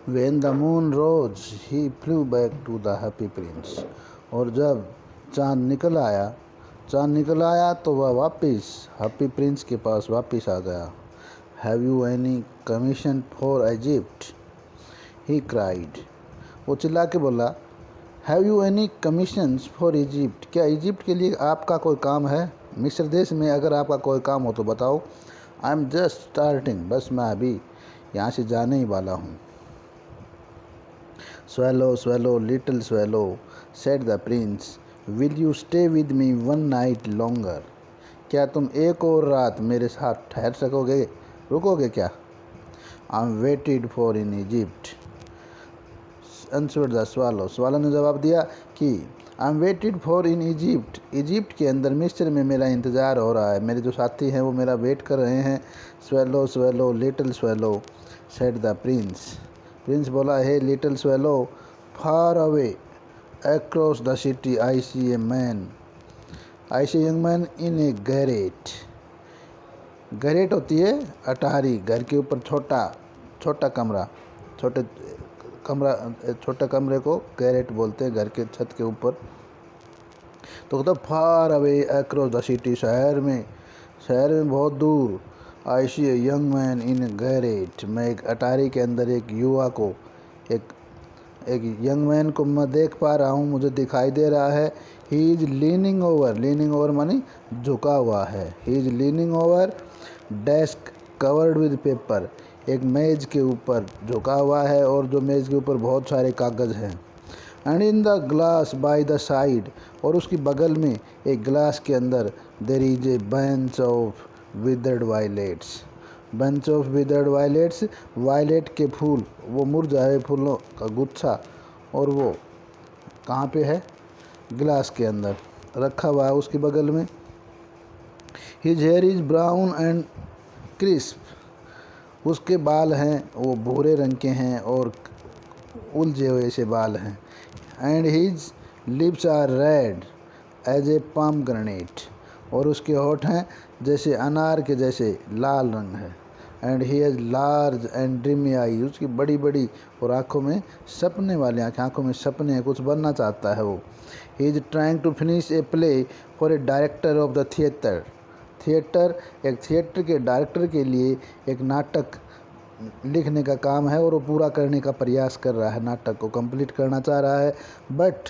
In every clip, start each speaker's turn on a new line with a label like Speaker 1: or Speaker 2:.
Speaker 1: When the moon rose, he flew back to the happy prince. और जब चांद निकल आया तो वह वापस हैप्पी प्रिंस के पास वापस आ गया. Have you any commission for Egypt? He cried. वो चिल्ला के बोला, have you any commissions for Egypt? क्या इजिप्ट के लिए आपका कोई काम है? मिस्र देश में अगर आपका कोई काम हो तो बताओ. I am just starting. बस मैं अभी यहाँ से जाने ही वाला हूँ. Swallow, swallow, little swallow, said the prince. Will you stay with me one night longer? क्या तुम एक और रात मेरे साथ ठहर सकोगे? रुकोगे क्या? I am waited for in Egypt. Answered the swallow. swallow ने जवाब दिया कि I am waited for in Egypt. Egypt के अंदर मिस्र में मेरा इंतज़ार हो रहा है. मेरे जो साथी हैं वो मेरा वेट कर रहे हैं. Swallow, swallow, little swallow, said the prince. Prince बोला, हे little swallow, far away across the city I see a man. I see young man in a garret. Garret होती है अटारी, घर के ऊपर छोटा कमरा. छोटे कमरे को गैरेट बोलते हैं, घर के छत के ऊपर. तो कहता far away across the city, शहर में बहुत दूर. I see a young man in garret. मैं एक अटारी के अंदर एक युवा को, एक यंग मैन को मैं देख पा रहा हूँ, मुझे दिखाई दे रहा है. ही इज़ लीनिंग ओवर मानी झुका हुआ है. He is leaning over desk covered with paper. एक मेज़ के ऊपर झुका हुआ है और जो मेज़ के ऊपर बहुत सारे कागज़ हैं. And in the glass by the side, और उसकी बगल में एक गिलास के अंदर there is a bench of withered violets. Bunch of withered violets, violet के फूल, वो मुरझाए फूलों का गुच्छा, और वो कहाँ पे है? गिलास के अंदर रखा हुआ है उसकी बगल में. His here is brown and crisp. उसके बाल हैं वो भूरे रंग के हैं और उलझे हुए से बाल हैं. And his lips are red as a pomegranate. और उसके होठ हैं जैसे अनार के जैसे लाल रंग है. And he has large and dreamy eye. उसकी बड़ी बड़ी और आँखों में सपने वाली आँखों में सपने हैं, कुछ बनना चाहता है वो. He is trying to finish a play for a director of the theatre. एक थिएटर के डायरेक्टर के लिए एक नाटक लिखने का काम है और वो पूरा करने का प्रयास कर रहा है, नाटक को कंप्लीट करना चाह रहा है. But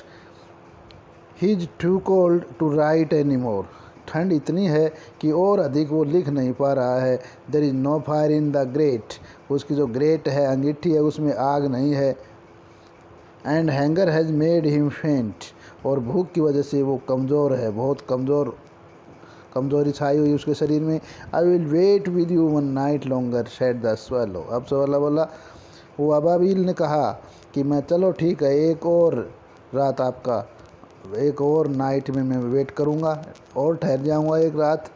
Speaker 1: he is too cold to write any more. ठंड इतनी है कि और अधिक वो लिख नहीं पा रहा है. There is no fire in the grate. उसकी जो ग्रेट है, अंगीठी है, उसमें आग नहीं है. And hanger has made him फेंट. और भूख की वजह से वो कमज़ोर है, बहुत कमज़ोरी छाई हुई उसके शरीर में. I will wait with you one night longer, said the swallow. अब स्वेलो बोला, वो अबाबिल ने कहा कि मैं, चलो ठीक है, एक और नाइट में मैं वेट करूँगा और ठहर जाऊँगा एक रात.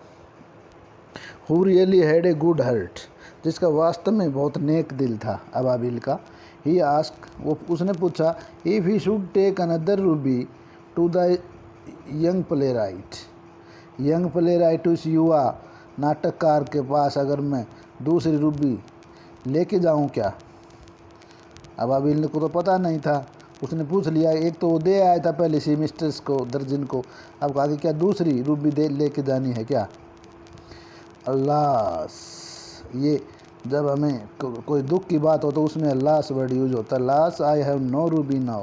Speaker 1: Who really had a good heart. जिसका वास्तव में बहुत नेक दिल था अबाबिल का. ही आस्क, वो उसने पूछा, if he should take another ruby to the young playwright उस युवा नाटककार के पास अगर मैं दूसरी रूबी लेके जाऊँ क्या? अबाबिल को तो पता नहीं था. उसने पूछ लिया. एक तो वो दे आया था पहले सेमिस्टर्स को, दर्जन को. अब कहा कि क्या दूसरी रूबी दे लेके जानी है क्या? अल्लाह, ये जब हमें कोई दुख की बात हो तो उसमें अल्लाह वर्ड यूज होता है. Alas I have no ruby now,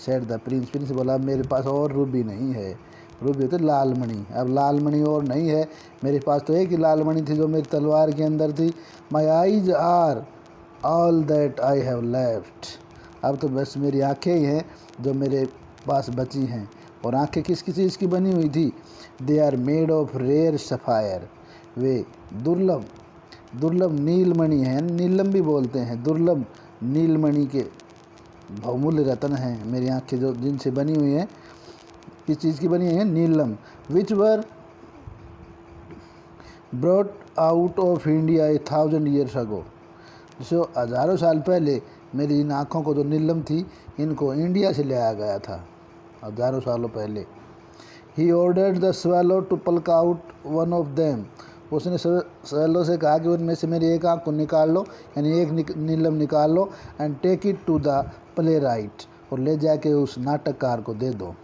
Speaker 1: said the prince. Prince बोला, मेरे पास और रूबी नहीं है. रूबी होती लाल मणि. अब लाल मणि और नहीं है मेरे पास. तो एक ही लाल मणि थी जो मेरी तलवार के अंदर थी. My eyes are all that I have left. अब तो बस मेरी आँखें ही हैं जो मेरे पास बची हैं. और आँखें किस चीज़ की बनी हुई थी? They are made of rare sapphire. वे दुर्लभ नीलमणि हैं. नीलम भी बोलते हैं. दुर्लभ नीलमणि के बहुमूल्य रत्न हैं मेरी आँखें, जो जिनसे बनी हुई हैं. किस चीज़ की बनी है? नीलम. Which were brought out of India 1000 years ago. जो हज़ारों साल पहले मेरी इन आँखों को जो नीलम थी, इनको इंडिया से लाया गया था हज़ारों सालों पहले. He ordered the swallow to pluck out one of them. उसने स्वेलो से कहा कि उनमें से मेरी एक आँख को निकाल लो, यानी एक नीलम निकाल लो, and take it to the playwright, और ले जाके उस नाटककार को दे दो।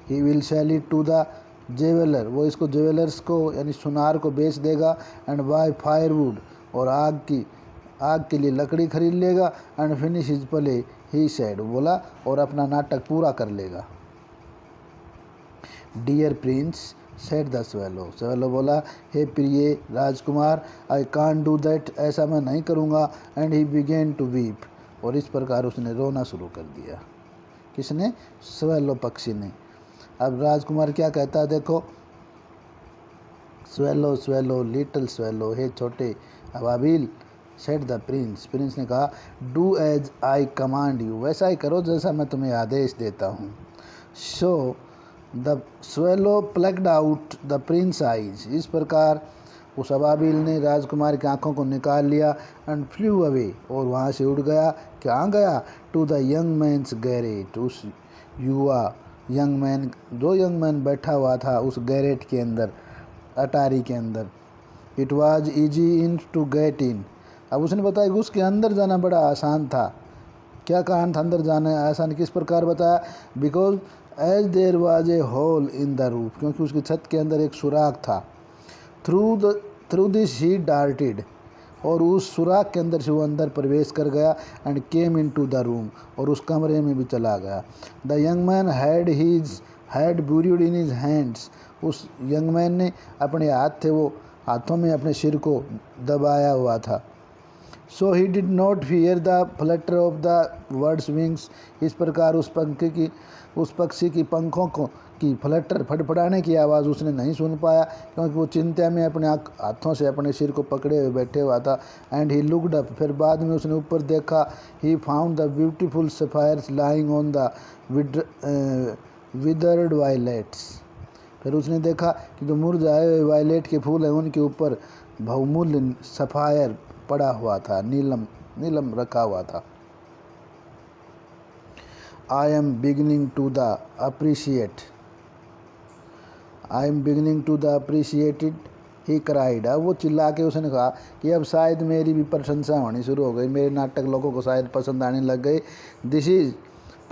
Speaker 1: He will sell it to the jeweller, वो इसको जेवेलर्स को यानी सुनार को बेच देगा, एंड बाय फायरवुड, और आग के लिए लकड़ी खरीद लेगा, and finish his play he said, बोला, और अपना नाटक पूरा कर लेगा। Dear prince said the swallow, swallow बोला, हे प्रिय राजकुमार, आई कांट डू दैट, ऐसा मैं नहीं करूँगा, and he began to weep, और इस प्रकार उसने रोना शुरू कर दिया। किसने? स्वेलो पक्षी ने। अब राजकुमार क्या कहता है देखो, स्वेलो स्वेलो लिटिल स्वेलो, हे छोटे अबाबिल, सेड द प्रिंस, प्रिंस ने कहा, do as I command you, वैसा ही करो जैसा मैं तुम्हें आदेश देता हूँ। So the swallow plucked out the prince eyes, इस प्रकार उस अबाबिल ने राजकुमार की आंखों को निकाल लिया, एंड फ्लू अवे, और वहाँ से उड़ गया। कहाँ गया? To the young man's garret, उस युवा यंग मैन, जो यंग मैन बैठा हुआ था उस गैरेट के अंदर, अटारी के अंदर। It was easy in to get in, अब उसने बताया कि उसके अंदर जाना बड़ा आसान था। क्या कारण था अंदर जाना आसान? किस प्रकार बताया? Because as there was a hole in the roof, क्योंकि उसकी छत के अंदर एक सुराख था। थ्रू दिस ही डार्टेड, और उस सुराख के अंदर से वो अंदर प्रवेश कर गया, and came into the room, और उस कमरे में भी चला गया। The young man had his head buried in his hands, उस यंग मैन ने अपने हाथों में अपने सिर को दबाया हुआ था। So he did not hear the flutter of the bird's wings, इस प्रकार उस पक्षी की पंखों की फ्लटर फड़फड़ाने की आवाज़ उसने नहीं सुन पाया, क्योंकि वो चिंता में अपने हाथों से अपने सिर को पकड़े हुए बैठे हुआ था। एंड ही लुक्ड अप, फिर बाद में उसने ऊपर देखा। He found the beautiful sapphires lying on the withered violets, फिर उसने देखा कि जो मुरझाए हुए वायलेट के फूल हैं उनके ऊपर बहुमूल्य सफायर पड़ा हुआ था, नीलम रखा हुआ था। I am beginning to the appreciate it, he cried, अब वो चिल्ला के उसने कहा कि अब शायद मेरी भी प्रशंसा होनी शुरू हो गई, मेरे नाटक लोगों को शायद पसंद आने लग गए। This is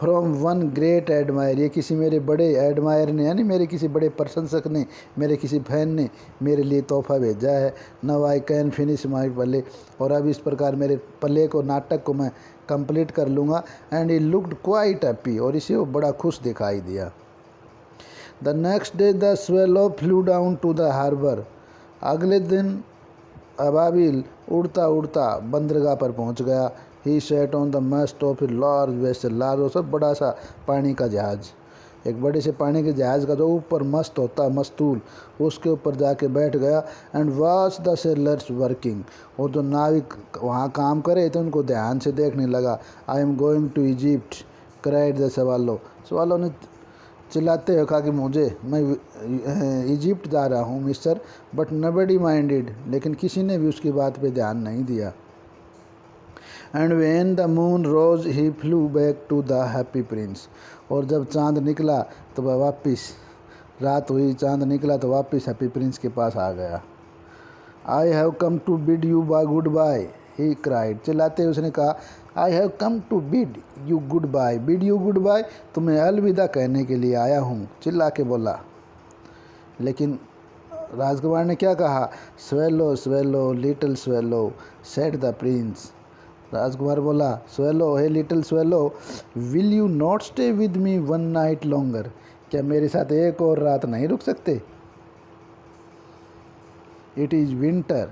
Speaker 1: from one great admire, ये किसी मेरे बड़े एडमायर ने, यानी मेरे किसी बड़े प्रशंसक ने, मेरे किसी फैन ने मेरे लिए तोहफा भेजा है। Now I can finish my play, और अब इस प्रकार मेरे प्ले को, नाटक को मैं कंप्लीट कर लूँगा। And he looked quite happy, और इसे वो बड़ा खुश दिखाई दिया। The next day the swallow flew down to the harbour, अगले दिन अबाबिल उड़ता उड़ता बंदरगाह पर पहुँच गया। He sat on the mast of a large vessel, large और सब बड़ा सा पानी का जहाज, एक बड़े से पानी के जहाज का जो ऊपर मस्त होता, मस्तूल, उसके ऊपर जाके बैठ गया। And watch the sellers working, और जो नाविक वहाँ काम करे थे उनको ध्यान से देखने लगा। I am going to Egypt cried the सवालों ने चिल्लाते हुए कहा कि मैं इजिप्ट जा रहा हूँ मिस्टर, बट नबडी माइंडेड, लेकिन किसी ने भी उसकी बात पे ध्यान नहीं दिया। And when the moon rose he flew back to the happy prince, और जब चांद निकला तो वह वापस, रात हुई चांद निकला तो वापस हैप्पी प्रिंस के पास आ गया। I have come to bid you bye goodbye, he cried, चिल्लाते उसने कहा, I have come to bid you goodbye, bid you goodbye, तुम्हें अलविदा कहने के लिए आया हूँ, चिल्ला के बोला। लेकिन राजकुमार ने क्या कहा? Swallow swallow little swallow said the prince, राजकुमार बोला, स्वेलो, हे little swallow, will you not stay with me one night longer, क्या मेरे साथ एक और रात नहीं रुक सकते? इट इज़ विंटर,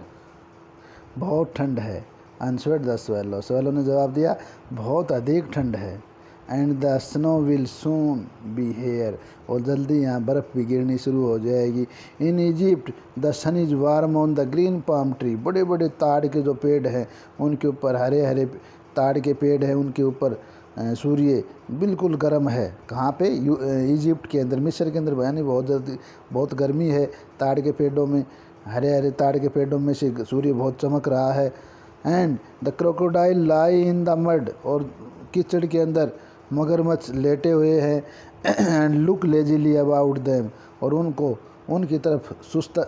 Speaker 1: बहुत ठंड है। आंसर्ड द स्वेलो, स्वेलो ने जवाब दिया, बहुत अधिक ठंड है। And the snow will soon be here, और जल्दी यहाँ बर्फ़ भी गिरनी शुरू हो जाएगी। In Egypt the sun is warm on the green palm tree, बड़े बड़े ताड़ के जो पेड़ हैं उनके ऊपर, हरे हरे ताड़ के पेड़ हैं उनके ऊपर सूर्य बिल्कुल गर्म है। कहाँ पे? इजिप्ट के अंदर, मिस्र के अंदर, यानी बहुत गर्मी है। ताड़ के पेड़ों में, हरे हरे ताड़ के पेड़ों में से सूर्य बहुत चमक रहा है। And the crocodile lie in the mud, और कीचड़ के अंदर मगरमच्छ लेटे हुए हैं। एंड लुक लेजिली अबाउट देम, और उनकी तरफ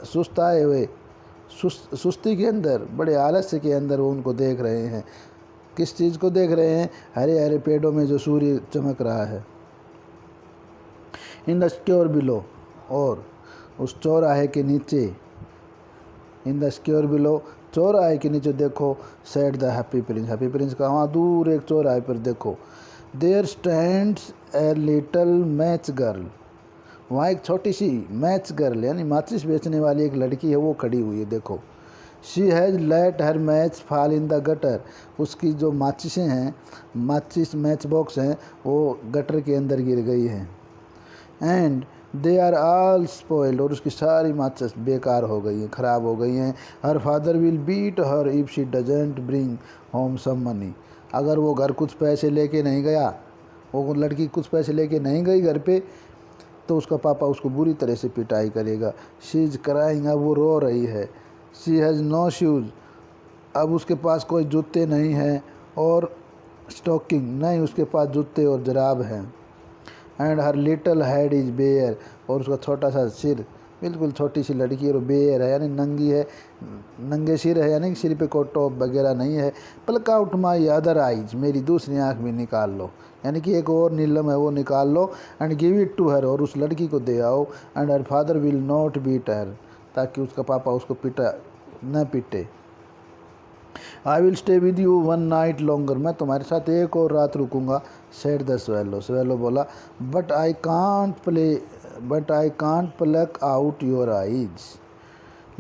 Speaker 1: सुस्ताए हुए सुस्ती के अंदर, बड़े आलस्य के अंदर वो उनको देख रहे हैं। किस चीज़ को देख रहे हैं? हरे हरे पेड़ों में जो सूर्य चमक रहा है। इन द स्क्योर बिलो, और उस चौराहे के नीचे, इन द स्क्योर बिलो, चौराहे के नीचे देखो, said the happy prince, happy prince का वहाँ दूर एक चौराहे पर देखो, there stands a little match girl, वहाँ एक छोटी सी मैच गर्ल यानी माचिस बेचने वाली एक लड़की है, वो खड़ी हुई है देखो। She has let her match fall in the gutter, उसकी जो माचिसें हैं, माचिस मैच बॉक्स हैं, वो गटर के अंदर गिर गई हैं। And they are all spoiled, और उसकी सारी माचिस बेकार हो गई हैं, ख़राब हो गई हैं। Her father will beat her if she doesn't bring home some money, अगर वो घर कुछ पैसे लेके नहीं गया, वो लड़की कुछ पैसे लेके नहीं गई घर पे, तो उसका पापा उसको बुरी तरह से पिटाई करेगा। शी इज़ क्राइंग, अब वो रो रही है। शी हैज़ नो शूज़, अब उसके पास कोई जूते नहीं हैं, और स्टॉकिंग, नहीं उसके पास जूते और जराब हैं। And her little head is bare, और उसका छोटा सा सिर, बिल्कुल छोटी सी लड़की और बेयर है यानी नंगी है, नंगे सिर है यानी सिर पे कोट टॉप वगैरह नहीं है। Pluck out my other eyes, मेरी दूसरी आँख भी निकाल लो, यानी कि एक और नीलम है वो निकाल लो। And give it to her, और उस लड़की को दे आओ। And her father will not beat her, ताकि उसका पापा उसको न पीटे। I will stay with you one night longer, मैं तुम्हारे साथ एक और रात रुकूंगा। सेड द स्वेलो, स्वेलो बोला, but I can't pluck out your eyes,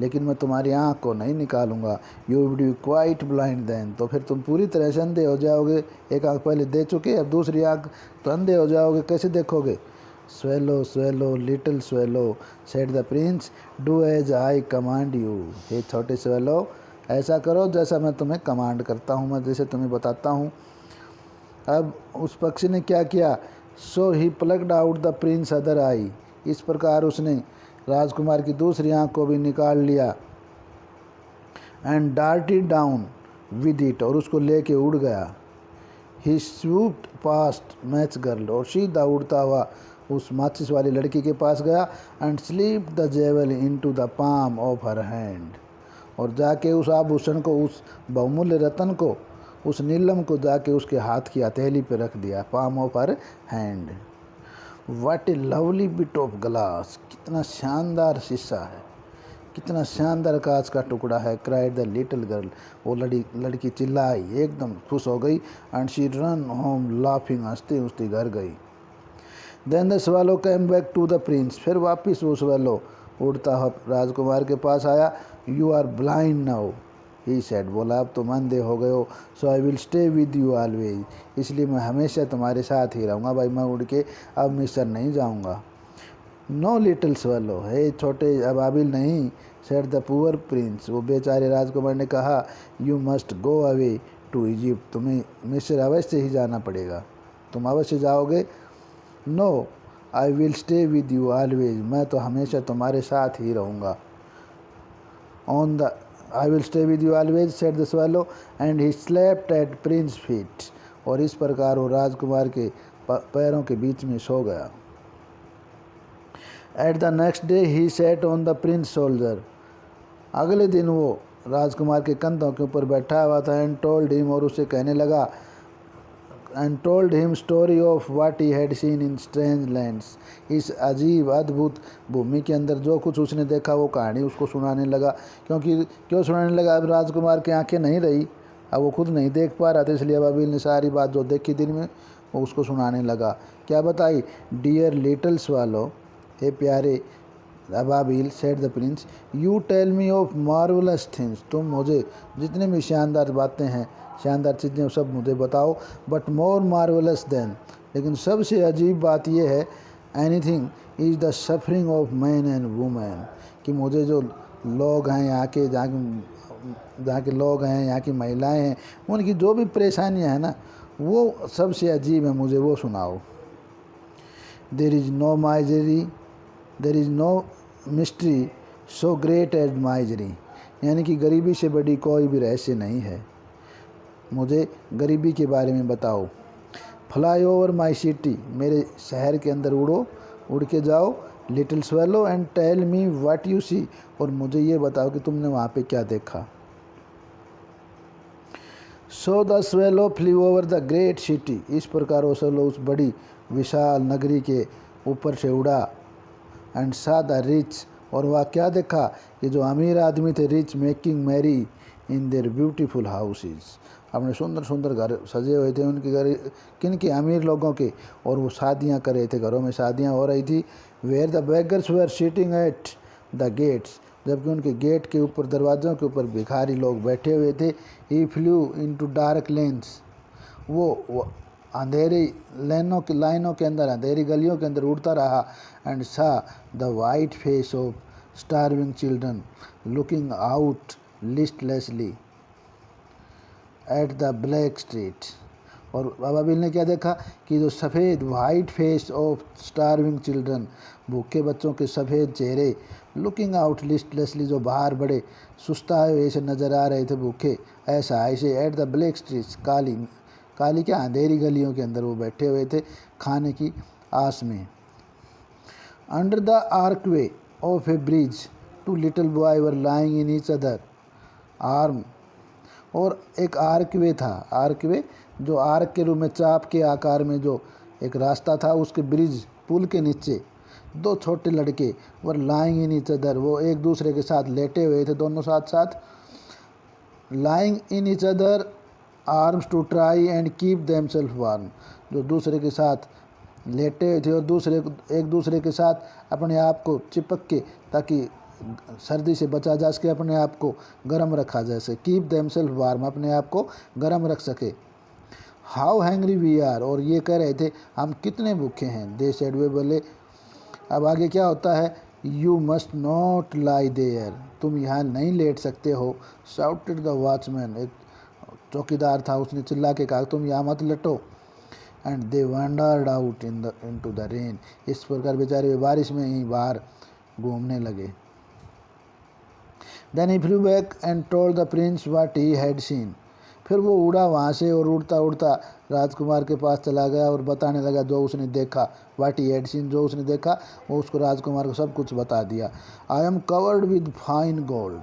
Speaker 1: लेकिन मैं तुम्हारी आँख को नहीं निकालूंगा। You will be quite blind then, तो फिर तुम पूरी तरह से अंधे हो जाओगे। एक आँख पहले दे चुके, अब दूसरी आँख, तो अंधे हो जाओगे, कैसे देखोगे? Swallow swallow little swallow, said the prince, do as I command you, हे छोटे स्वेलो, ऐसा करो जैसा मैं तुम्हें कमांड करता हूँ, मैं जैसे तुम्हें बताता हूँ। अब उस पक्षी ने क्या किया? So he plucked out the prince other eye, इस प्रकार उसने राजकुमार की दूसरी आँख को भी निकाल लिया। And darted down with it, और उसको लेके उड़ गया। ही स्वूप्ड पास्ट मैच गर्ल, और सीधा उड़ता हुआ उस माचिस वाली लड़की के पास गया। And slip the jewel into the palm of her hand, और जाके उस आभूषण को, उस बहुमूल्य रत्न को, उस नीलम को जाके उसके हाथ की हथेली पे रख दिया, palm of her hand. What A lovely bit of glass, कितना शानदार शीशा है, कितना शानदार कांच का टुकड़ा है। क्राइड द लिटिल गर्ल, वो लड़की चिल्लाई, एकदम खुश हो गई। And she run home laughing, हंसती हंसती घर गई। Then the swallow came back to the prince, फिर वापस वो स्वेलो उड़ता हुआ राजकुमार के पास आया। You are blind now, he said, बोला अब तुम अंधे हो गए हो। So I will stay with you always, इसलिए मैं हमेशा तुम्हारे साथ ही रहूँगा। भाई मैं उड़ के अब मिस्र नहीं जाऊँगा। नो लिटिल स्वेलो, हे छोटे अबाबिल नहीं। सेड द पुअर प्रिंस, वो बेचारे राजकुमार ने कहा। You must go away to Egypt, तुम्हें मिस्र अवश्य ही जाना पड़ेगा, तुम अवश्य जाओगे। No I will stay with you always, मैं तो हमेशा तुम्हारे साथ ही रहूँगा। On the I will stay with you always, said the swallow, and he slept at prince feet, और इस प्रकार वो राजकुमार के पैरों के बीच में सो गया। At the next day he sat on the Prince shoulder, अगले दिन वो राजकुमार के कंधों के ऊपर बैठा हुआ था। एंड टोल्ड हिम, और उसे कहने लगा, and told him story of what he had seen in strange lands, इस अजीब अद्भुत भूमि के अंदर जो कुछ उसने देखा वो कहानी उसको सुनाने लगा। क्यों सुनाने लगा? अब राजकुमार की आंखें नहीं रही, अब वो खुद नहीं देख पा रहा था, इसलिए अबाबिल ने सारी बात जो देखी दिन में वो उसको सुनाने लगा। क्या बताई? डियर लिटिल स्वालो, हे प्यारे अबाबिल, said the prince, you tell me of marvellous things, तुम मुझे जितने भी शानदार बातें हैं, शानदार चीज़ें सब मुझे बताओ। बट मोर मार्वलस देन, लेकिन सबसे अजीब बात यह है, anything is the suffering of man and women, कि मुझे जो लोग हैं यहाँ के लोग हैं, यहाँ की महिलाएं हैं, उनकी जो भी परेशानियाँ हैं ना, वो सबसे अजीब है, मुझे वो सुनाओ। There is no mystery so great as misery, यानी कि गरीबी से बड़ी कोई भी रहस्य नहीं है, मुझे गरीबी के बारे में बताओ। फ्लाई ओवर माई सिटी, मेरे शहर के अंदर उड़ो, उड़ के जाओ। Little swallow and tell me what you see, और मुझे ये बताओ कि तुमने वहाँ पे क्या देखा। So the swallow flew over the great city, इस प्रकार वो स्वेलो उस बड़ी विशाल नगरी के ऊपर से उड़ा। एंड सा द रिच, और वह क्या देखा कि जो अमीर आदमी थे, rich making merry in their beautiful houses, अपने सुंदर सुंदर घर सजे हुए थे उनके घर, किन के, अमीर लोगों के, और वो शादियां कर रहे थे, घरों में शादियां हो रही थी। Where the beggars were sitting at the gates, जबकि उनके गेट के ऊपर, दरवाज़ों के ऊपर भिखारी लोग बैठे हुए थे। ही फ्लू इनटू डार्क लेन्स, वो अंधेरी लाइनों के अंदर, अंधेरी गलियों के अंदर उड़ता रहा। And saw the white face of starving children looking out listlessly at the black street, और अबाबिल ने क्या देखा कि जो सफ़ेद white face of starving children, भूखे बच्चों के सफ़ेद चेहरे, लुकिंग आउट लिस्टलेसली, जो बाहर बड़े सुस्ताए हुए ऐसे नज़र आ रहे थे, भूखे ऐसा ऐसे, एट द ब्लैक स्ट्रीट्स, काली क्या, अंधेरी गलियों के अंदर वो बैठे हुए थे खाने की आस में। Under the archway of a bridge two little boy were lying in each other arm, और एक आर्कवे था, आर्कवे जो आर्क के रूप में, चाप के आकार में जो एक रास्ता था, उसके ब्रिज, पुल के नीचे दो छोटे लड़के, वर लाइंग इन ईच अदर, वो एक दूसरे के साथ लेटे हुए थे, दोनों साथ साथ, lying in each other arms to try and keep themselves warm, जो दूसरे के साथ लेटे हुए थे और एक दूसरे के साथ अपने आप को चिपक के, ताकि सर्दी से बचा जा सके, अपने आप को गर्म रखा जा सके। कीप देमसेल्फ वार्म, अपने आप को गर्म रख सके। हाउ हैंग्री वी आर, और ये कह रहे थे हम कितने भूखे हैं। दे सेड, वे बोले। अब आगे क्या होता है, you must not lie there, तुम यहाँ नहीं लेट सकते हो। शाउटेड द वॉचमैन, एक चौकीदार था, उसने चिल्ला के कहा तुम यहाँ मत लेटो। And they wandered out into the rain, इस प्रकार बेचारे वे बारिश में ही बाहर घूमने लगे। Then he flew back and told the prince what he had seen, फिर वो उड़ा वहाँ से और उड़ता उड़ता राजकुमार के पास चला गया और बताने लगा जो उसने देखा। व्हाट ही हैड सीन, जो उसने देखा वो उसको, राजकुमार को सब कुछ बता दिया। I am covered with fine gold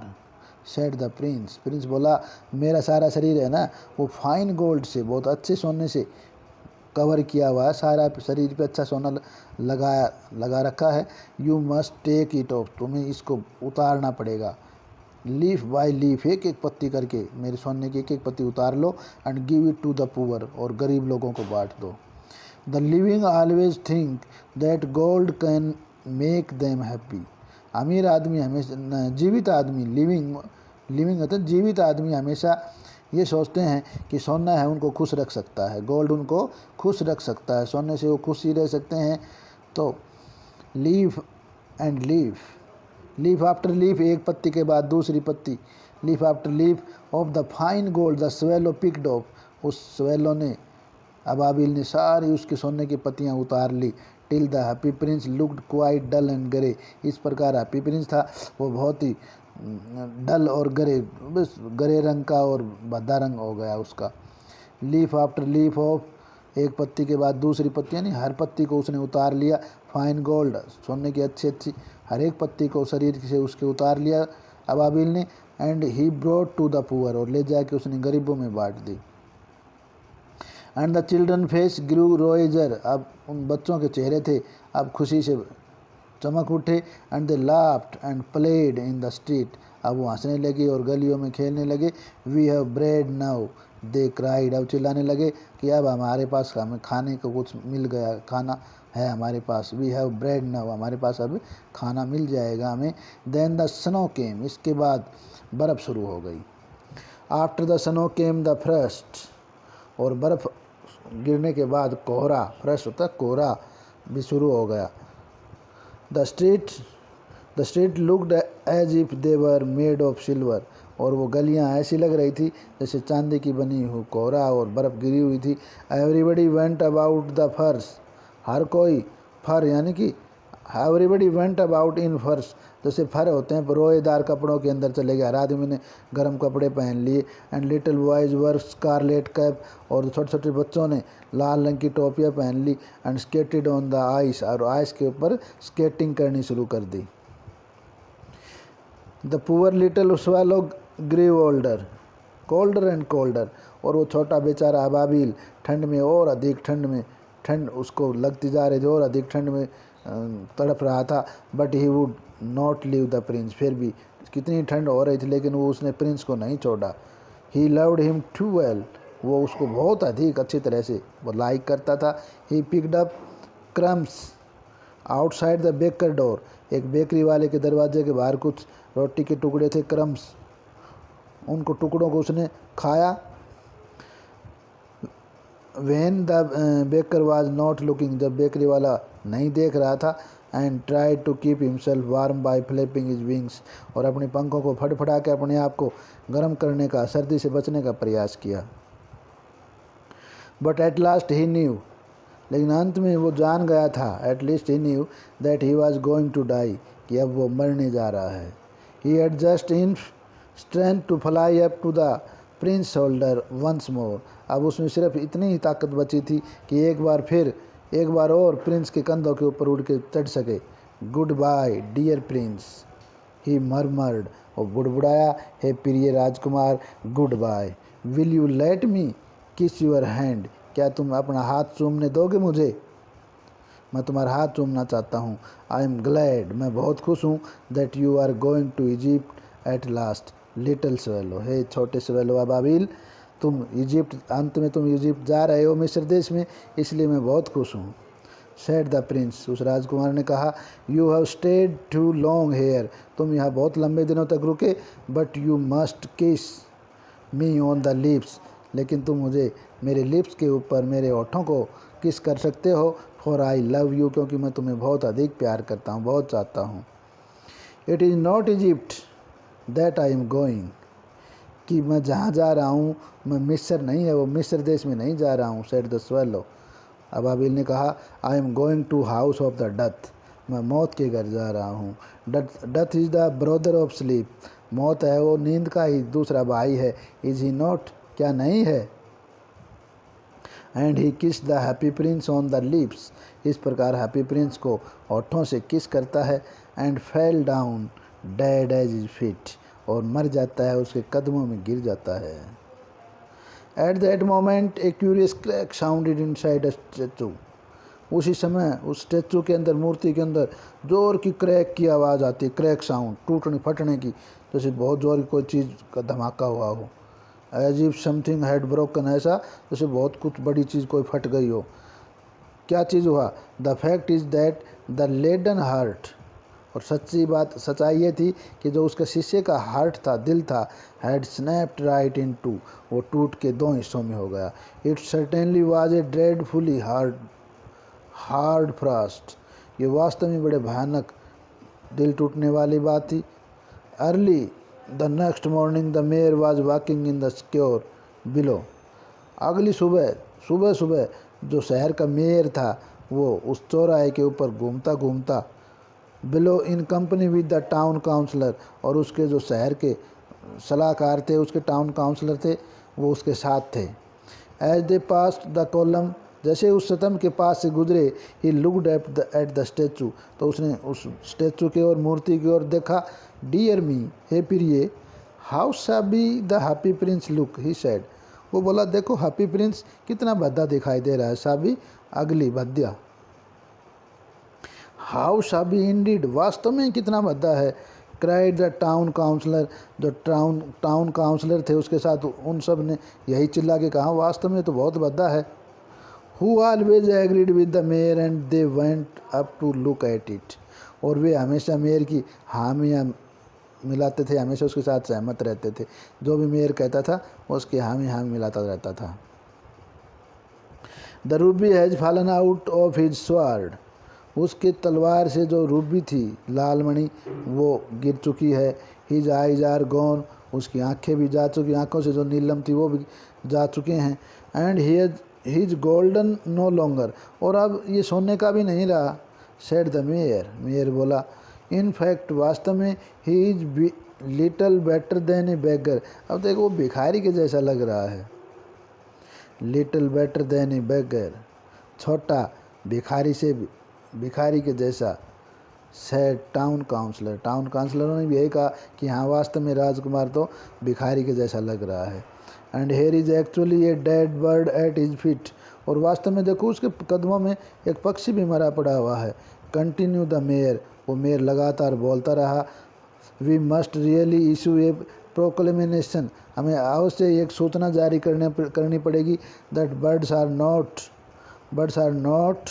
Speaker 1: said the prince, prince बोला मेरा सारा शरीर है ना वो फाइन गोल्ड से, बहुत अच्छे सोने से कवर किया हुआ है, सारा शरीर पे अच्छा सोना लगा रखा है। You must take it off, तुम्हें इसको उतारना पड़ेगा। लीफ बाय लीफ, एक एक पत्ती करके मेरे सोने की एक एक पत्ती उतार लो। And give it to the poor, और गरीब लोगों को बांट दो। The living always think that gold can make them happy, अमीर आदमी हमेशा, जीवित आदमी, लिविंग होता है जीवित आदमी, हमेशा ये सोचते हैं कि सोना है उनको खुश रख सकता है, गोल्ड उनको खुश रख सकता है, सोने से वो खुश ही रह सकते हैं। तो leaf and leaf after leaf, एक पत्ती के बाद दूसरी पत्ती, leaf after leaf of the fine gold the swallow picked off, उस स्वेलो ने, अबाबिल ने सारी उसके सोने की पत्तियां उतार ली। Till the happy prince looked quite dull and grey, इस प्रकार हैप्पी प्रिंस था वो बहुत ही डल और ग्रे, बस ग्रे रंग का और भद्दा रंग हो गया उसका। लीफ आफ्टर लीफ ऑफ, एक पत्ती के बाद दूसरी पत्ती, यानी हर पत्ती को उसने उतार लिया। फाइन गोल्ड, सोने की अच्छी अच्छी हर एक पत्ती को शरीर से उसके उतार लिया अबाबिल ने। And he brought to the poor, और ले जाके उसने गरीबों में बांट दी। And the children face grew rosier, अब उन बच्चों के चेहरे थे अब खुशी से चमक उठे। And they laughed and played in the street, अब वो हंसने लगे और गलियों में खेलने लगे। We have bread now they cried, अब चिल्लाने लगे कि अब हमारे पास हमें खाने को कुछ मिल गया, खाना है हमारे पास। वी हैव ब्रेड नाउ, हमारे पास अब खाना मिल जाएगा हमें। देन द स्नो केम, इसके बाद बर्फ़ शुरू हो गई। After the snow came the first, और बर्फ़ गिरने के बाद कोहरा, फ्रस्ट होता है कोहरा, भी शुरू हो गया। The street looked as if they were made of silver, और वो गलियां ऐसी लग रही थी जैसे चांदी की बनी हुई, कोहरा और बर्फ़ गिरी हुई थी। एवरीबडी वेंट अबाउट द फर्स, हर कोई फर यानी कि एवरीबडी वेंट अबाउट इन फर्स, जैसे फर होते हैं रोएदार कपड़ों के अंदर चले गए। हर आदमी ने गर्म कपड़े पहन लिए। And little boys were scarlet cap, और छोटे छोटे बच्चों ने लाल रंग की टोपियाँ पहन ली। And skated on the ice, और आइस के ऊपर स्केटिंग करनी शुरू कर दी। The poor little swallow grew older colder and colder, और वो छोटा बेचारा अबाबिल ठंड में और अधिक ठंड उसको लगती जा रही थी और अधिक ठंड में तड़प रहा था। But he would not leave the prince, फिर भी कितनी ठंड हो रही थी लेकिन वो उसने प्रिंस को नहीं छोड़ा। He loved him too well, वो उसको बहुत अधिक अच्छी तरह से वो लाइक करता था। He picked up crumbs outside the baker door, एक बेकरी वाले के दरवाजे के बाहर कुछ रोटी के टुकड़े थे, क्रम्स, उनको टुकड़ों को उसने खाया। When the baker was not looking, जब बेकरी वाला नहीं देख रहा था। And tried to keep himself warm by flapping his wings, और अपने पंखों को फटफटा के अपने आप को गर्म करने का, सर्दी से बचने का प्रयास किया। But at last he knew, लेकिन अंत में वो जान गया था, at least he knew that he was going to die, कि अब वो मरने जा रहा है। He had just enough strength to fly up to the prince's shoulder once more, अब उसमें सिर्फ इतनी ही ताकत बची थी कि एक बार और प्रिंस के कंधों के ऊपर उड़ के चढ़ सके। Goodbye dear prince, he murmured, और बुड़बुड़ाया, हे प्रिय राजकुमार, goodbye. Will you let me kiss your hand, क्या तुम अपना हाथ चूमने दोगे मुझे? मैं तुम्हारा हाथ चूमना चाहता हूँ। आई एम ग्लैड, मैं बहुत खुश हूँ, that you are going to Egypt at last little swallow, हे छोटे स्वेलो अबाबिल, तुम इजिप्ट, अंत में तुम इजिप्ट जा रहे हो मिस्र देश में, इसलिए मैं बहुत खुश हूँ। सेड द प्रिंस, उस राजकुमार ने कहा, you have stayed too long here, तुम यहाँ बहुत लंबे दिनों तक रुके। बट यू मस्ट किस मी ऑन द लिप्स, लेकिन तुम मुझे मेरे लिप्स के ऊपर, मेरे होठों को किस कर सकते हो। फॉर आई लव यू, क्योंकि मैं तुम्हें बहुत अधिक प्यार करता हूँ, बहुत चाहता हूँ। It is not Egypt that I am going, कि मैं जहाँ जा रहा हूँ मैं मिस्र नहीं है, वो मिस्र देश में नहीं जा रहा हूँ। सेड द स्वेलो, अबाबिल ने कहा, I am going to house of the death, मैं मौत के घर जा रहा हूँ। Death is the brother of sleep, मौत है वो नींद का ही दूसरा भाई है। इज़ ही नॉट, क्या नहीं है। एंड ही किस the happy Prince on the lips, इस प्रकार हैप्पी प्रिंस को होठों से किस करता है। And fell down dead as is fit, और मर जाता है, उसके कदमों में गिर जाता है। At that moment A curious crack sounded inside a statue, उसी समय उस स्टैचू के अंदर, मूर्ति के अंदर जोर की क्रैक की आवाज़ आती है, क्रैक साउंड, टूटने फटने की, जैसे बहुत जोर की कोई चीज़ का धमाका हुआ हो। As if something had broken, ऐसा जैसे बहुत कुछ बड़ी चीज़ कोई फट गई हो। क्या चीज़ हुआ? The fact is that the leaden heart, और सच्चाई ये थी कि जो उसके शीशे का हार्ट था, दिल था, had snapped right in two, वो टूट के दो हिस्सों में हो गया। It certainly was a dreadfully hard frost, ये वास्तव में बड़े भयानक दिल टूटने वाली बात थी। Early the next morning the mayor was walking in the square below, अगली सुबह जो शहर का मेयर था वो उस चौराहे के ऊपर घूमता below in company with the town councillor, और उसके जो शहर के सलाहकार थे, उसके टाउन काउंसलर थे, वो उसके साथ थे। As they passed the column, जैसे उस सतम के पास से गुजरे, he looked at the statue, तो उसने उस स्टैचू की ओर, मूर्ति की ओर देखा। डियर मी, हे प्रिय, how shabby the happy prince look, he said, वो बोला, देखो हैप्पी प्रिंस कितना भद्दा दिखाई दे रहा है। शाबी, अगली, भद्दा। हाउ शाबी इंडीड, वास्तव में कितना भद्दा है। क्राइड द टाउन काउंसलर, जो टाउन काउंसलर थे उसके साथ उन सब ने यही चिल्ला के कहा, वास्तव में तो बहुत भद्दा है। Who always agreed with the mayor and they went up to look at it, और वे हमेशा मेयर की हामियाँ मिलाते थे, हमेशा उसके साथ सहमत रहते थे, जो भी मेयर कहता था उसकी हामी मिलाता रहता था। The Ruby has fallen out of his sword, उसके तलवार से जो रूबी थी, लाल मणि, वो गिर चुकी है। हिज आइज आर गॉन, उसकी आंखें भी जा चुकी, आंखों से जो नीलम थी वो भी जा चुके हैं। And his golden no longer, और अब ये सोने का भी नहीं रहा। Said the mayor. मेयर बोला, इन फैक्ट वास्तव में he is little better than a beggar. अब देखो वो भिखारी के जैसा लग रहा है, little better than a beggar, छोटा भिखारी के जैसा। Said town councillor. टाउन काउंसलरों ने भी यही कहा कि हाँ वास्तव में राजकुमार तो भिखारी के जैसा लग रहा है। And here is actually a dead bird at his feet. और वास्तव में देखो उसके कदमों में एक पक्षी भी मरा पड़ा हुआ है। Continue the mayor. वो मेयर लगातार बोलता रहा, we must really issue a proclamation. हमें अवश्य एक सूचना जारी करनी पड़ेगी that birds are not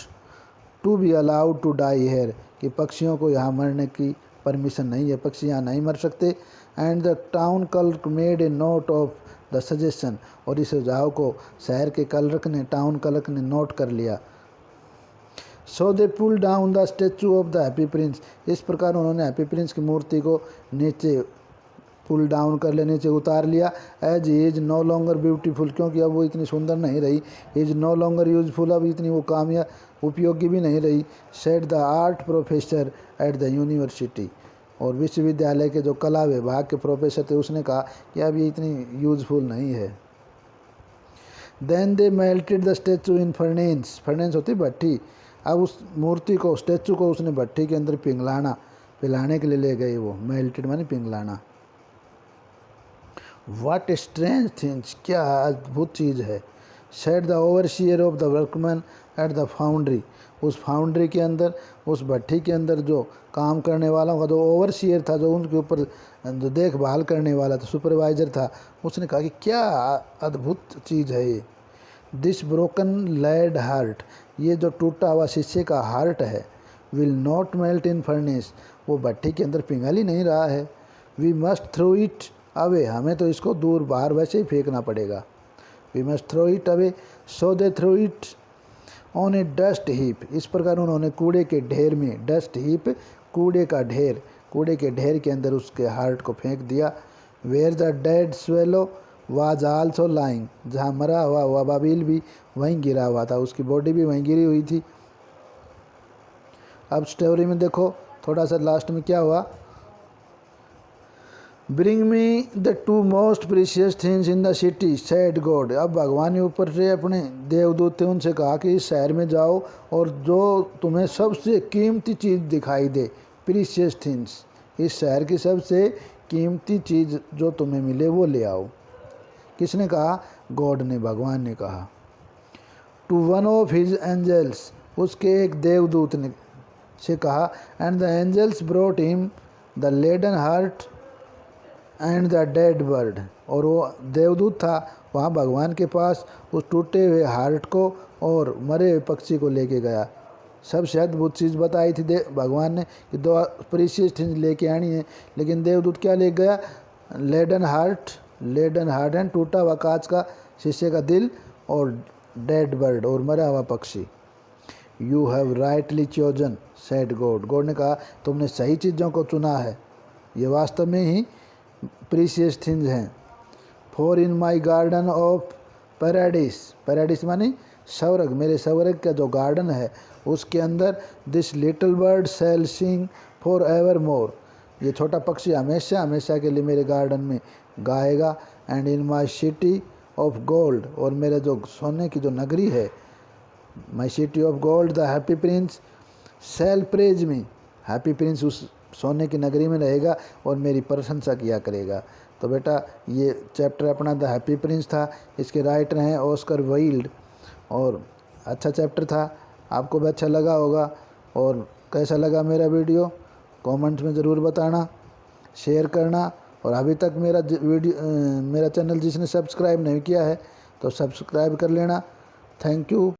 Speaker 1: to be allowed to die here, कि पक्षियों को यहाँ मरने की परमिशन नहीं है, पक्षी यहाँ नहीं मर सकते। And the town clerk made a note of the suggestion. और इस सुझाव को शहर के टाउन क्लर्क ने नोट कर लिया। So they pull down the statue of the happy prince. इस प्रकार उन्होंने हैप्पी प्रिंस की मूर्ति को नीचे पुल डाउन कर ले, नीचे उतार लिया। As is no longer beautiful, क्योंकि अब वो इतनी सुंदर नहीं रही। इज नो लॉन्गर यूजफुल, अब इतनी वो उपयोगी भी नहीं रही। Said the art professor at the university. और विश्वविद्यालय के जो कला विभाग के प्रोफेसर थे उसने कहा कि अब ये इतनी यूजफुल नहीं है। Then they melted the statue in furnace. Furnace होती भट्टी। अब उस मूर्ति को, स्टेचू को उसने भट्टी के अंदर पिघलाने के लिए ले गए। वो मेल्टेड माने पिघलाना। व्हाट स्ट्रेंज थिंग्स, क्या अद्भुत चीज़ है। Said the overseer of the workman at the foundry. उस फाउंड्री के अंदर, उस भट्टी के अंदर जो काम करने वाला का जो ओवरसियर था, जो उनके ऊपर जो देखभाल करने वाला था, सुपरवाइजर था, उसने कहा कि क्या अद्भुत चीज़ है ये। दिस ब्रोकन लेड हार्ट, ये जो टूटा हुआ शीशे का हार्ट है, will not melt in furnace, वो भट्टी के अंदर पिघल ही नहीं रहा है। We must throw it away, हमें तो इसको दूर बाहर वैसे ही फेंकना पड़ेगा। We must throw it away. So they throw it on a dust heap. इस प्रकार उन्होंने कूड़े के ढेर में, डस्ट हीप कूड़े का ढेर, कूड़े के ढेर के अंदर उसके हार्ट को फेंक दिया। Where the dead swallow was also lying, जहाँ मरा हुआ वाबाबिल भी वहीं गिरा हुआ था, उसकी बॉडी भी वहीं गिरी हुई थी। अब स्टोरी में देखो थोड़ा सा लास्ट में क्या हुआ। Bring me the two most precious things in the city said God. अब भगवान ने ऊपर से अपने देवदूत थे उनसे कहा कि इस शहर में जाओ और जो तुम्हें सबसे कीमती चीज़ दिखाई दे, प्रीशियस थिंग्स, इस शहर की सबसे कीमती चीज़ जो तुम्हें मिले वो ले आओ। किसने कहा? गॉड ने, भगवान ने कहा। To one of his angels, उसके एक देवदूत ने से कहा। And the angels brought him the leaden heart and the dead bird. और वो देवदूत था वहाँ भगवान के पास उस टूटे हुए हार्ट को और मरे हुए पक्षी को लेके गया। सबसे अद्भुत चीज़ बताई थी भगवान ने कि दो प्रीशियस थिंग्स लेके आनी है, लेकिन देवदूत क्या ले गया? लेडन हार्ट एंड टूटा हुआ कांच का शीशे का दिल और डेड बर्ड और मरा हुआ पक्षी। You have rightly chosen said God. God ने कहा तुमने सही चीज़ों को चुना है, ये वास्तव में ही प्रीशियस थिंग्स हैं। For in my garden of paradise, paradise मानी स्वर्ग, मेरे स्वर्ग का जो गार्डन है उसके अंदर this little bird shall sing for evermore, ये छोटा पक्षी हमेशा हमेशा के लिए मेरे गार्डन में गाएगा। And in my city of gold, और मेरे जो सोने की जो नगरी है, my city of gold the happy prince shall praise me, happy prince उस सोने की नगरी में रहेगा और मेरी प्रशंसा किया करेगा। तो बेटा ये चैप्टर अपना द हैप्पी प्रिंस था, इसके राइटर हैं ऑस्कर वाइल्ड, और अच्छा चैप्टर था, आपको भी अच्छा लगा होगा। और कैसा लगा मेरा वीडियो कमेंट में ज़रूर बताना, शेयर करना। और अभी तक मेरा चैनल जिसने सब्सक्राइब नहीं किया है तो सब्सक्राइब कर लेना। Thank you.